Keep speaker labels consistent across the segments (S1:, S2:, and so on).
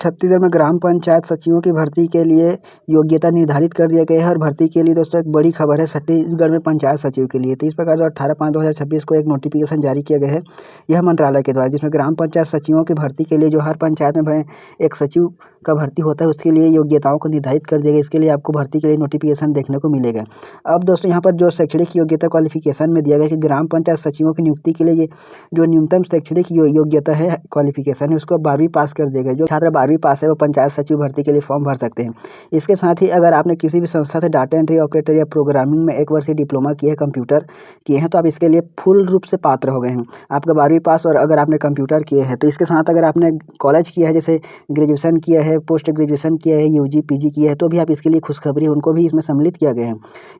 S1: छत्तीसगढ़ में ग्राम पंचायत सचिवों की भर्ती के लिए योग्यता निर्धारित कर दिया गया है और भर्ती के लिए दोस्तों एक बड़ी खबर है छत्तीसगढ़ में पंचायत सचिव के लिए। तो इस प्रकार से 18/5/2026 को एक नोटिफिकेशन जारी किया गया है यह मंत्रालय के द्वारा, जिसमें ग्राम पंचायत सचिवों की भर्ती के लिए जो हर पंचायत में एक सचिव का भर्ती होता है उसके लिए योग्यताओं को निर्धारित कर दिया गया। इसके लिए आपको भर्ती के लिए नोटिफिकेशन देखने को मिलेगा। अब दोस्तों यहाँ पर जो शैक्षणिक योग्यता क्वालिफिकेशन में दिया गया कि ग्राम पंचायत सचिवों की नियुक्ति के लिए ये जो न्यूनतम शैक्षणिक योग्यता है क्वालिफिकेशन है उसको 12वीं पास कर देगा। जो छात्र 12वीं पास है वो पंचायत सचिव भर्ती के लिए फॉर्म भर सकते हैं। इसके साथ ही अगर आपने किसी भी संस्था से डाटा एंट्री ऑपरेटर या प्रोग्रामिंग में 1 वर्षीय डिप्लोमा किया है, कंप्यूटर किए हैं, तो आप इसके लिए फुल रूप से पात्र हो गए हैं। आपका 12वीं पास और अगर आपने कंप्यूटर किए हैं तो इसके साथ अगर आपने कॉलेज किया है, जैसे ग्रेजुएशन किया है, पोस्ट ग्रेजुएशन किया है, यूजी पीजी किया है, तो भी आप इसके लिए खुशखबरी उनको भी इसमें सम्मिलित किया गया है।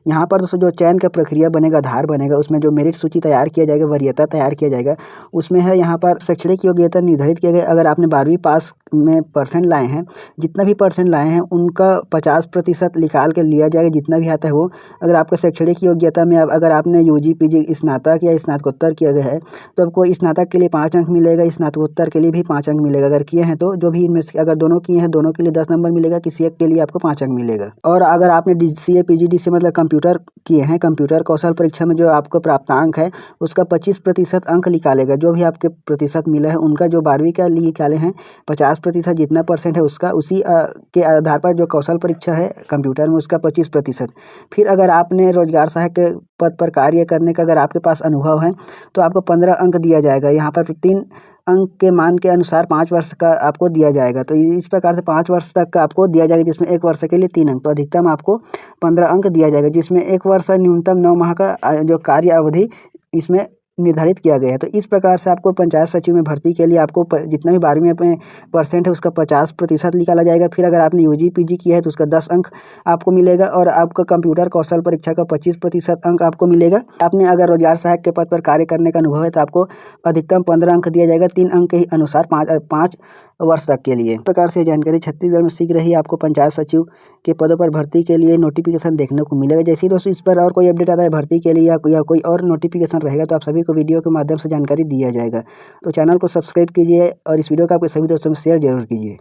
S1: यहाँ पर दोस्तों जो चयन का प्रक्रिया बनेगा, आधार बनेगा, उसमें जो मेरिट सूची तैयार किया जाएगा, वरीयता तैयार किया जाएगा, उसमें है यहाँ पर शैक्षणिक योग्यता निर्धारित किया गया। अगर आपने 12वीं पास में परसेंट लाए हैं, जितना भी परसेंट लाए हैं उनका 50% निकाल के लिया जाएगा, जितना भी आता है वो। अगर आपका शैक्षणिक योग्यता में अगर आपने यूजी पीजी स्नातक या स्नातकोत्तर किया गया है तो आपको स्नातक के लिए 5 अंक मिलेगा, स्नातकोत्तर के लिए भी 5 अंक मिलेगा। अगर किए हैं तो जो भी इनमें से अगर दोनों किए हैं दोनों के लिए 10 नंबर मिलेगा, किसी एक के लिए आपको 5 अंक मिलेगा। और अगर आपने DCA PGDCA मतलब कंप्यूटर किए हैं, कंप्यूटर कौशल परीक्षा में जो आपको प्राप्तांक है उसका 25% अंक निकालेगा। जो भी आपके प्रतिशत मिला है उनका जो 12वीं का लिए निकाले हैं 50% जितना परसेंट है उसका, उसी के आधार पर जो कौशल परीक्षा है कंप्यूटर में उसका 25%। फिर अगर आपने रोजगार सहायक के पद पर कार्य करने का अगर आपके पास अनुभव है तो आपको 15 अंक दिया जाएगा। यहाँ पर 3 अंक के मान के अनुसार 5 वर्ष का आपको दिया जाएगा। तो इस प्रकार से 5 वर्ष तक का आपको दिया जाएगा, जिसमें 1 वर्ष के लिए 3 अंक, तो अधिकतम आपको 15 अंक दिया जाएगा, जिसमें 1 वर्ष न्यूनतम 9 माह का जो कार्य अवधि इसमें निर्धारित किया गया है। तो इस प्रकार से आपको पंचायत सचिव में भर्ती के लिए आपको जितना भी 12वीं में परसेंट है उसका 50% निकाला जाएगा। फिर अगर आपने यूजी पीजी किया है तो उसका 10 अंक आपको मिलेगा और आपका कंप्यूटर कौशल परीक्षा का 25% अंक आपको मिलेगा। आपने अगर रोजगार सहायक के पद पर कार्य करने का अनुभव है तो आपको अधिकतम 15 अंक दिया जाएगा, 3 अंक के ही अनुसार 5 वर्ष तक के लिए। इस प्रकार से जानकारी छत्तीसगढ़ में शीघ्र ही आपको पंचायत सचिव के पदों पर भर्ती के लिए नोटिफिकेशन देखने को मिलेगा। जैसे ही दोस्तों इस पर और कोई अपडेट आता है भर्ती के लिए या कोई और नोटिफिकेशन रहेगा तो आप सभी को वीडियो के माध्यम से जानकारी दिया जाएगा। तो चैनल को सब्सक्राइब कीजिए और इस वीडियो को आपके सभी दोस्तों में शेयर जरूर कीजिए।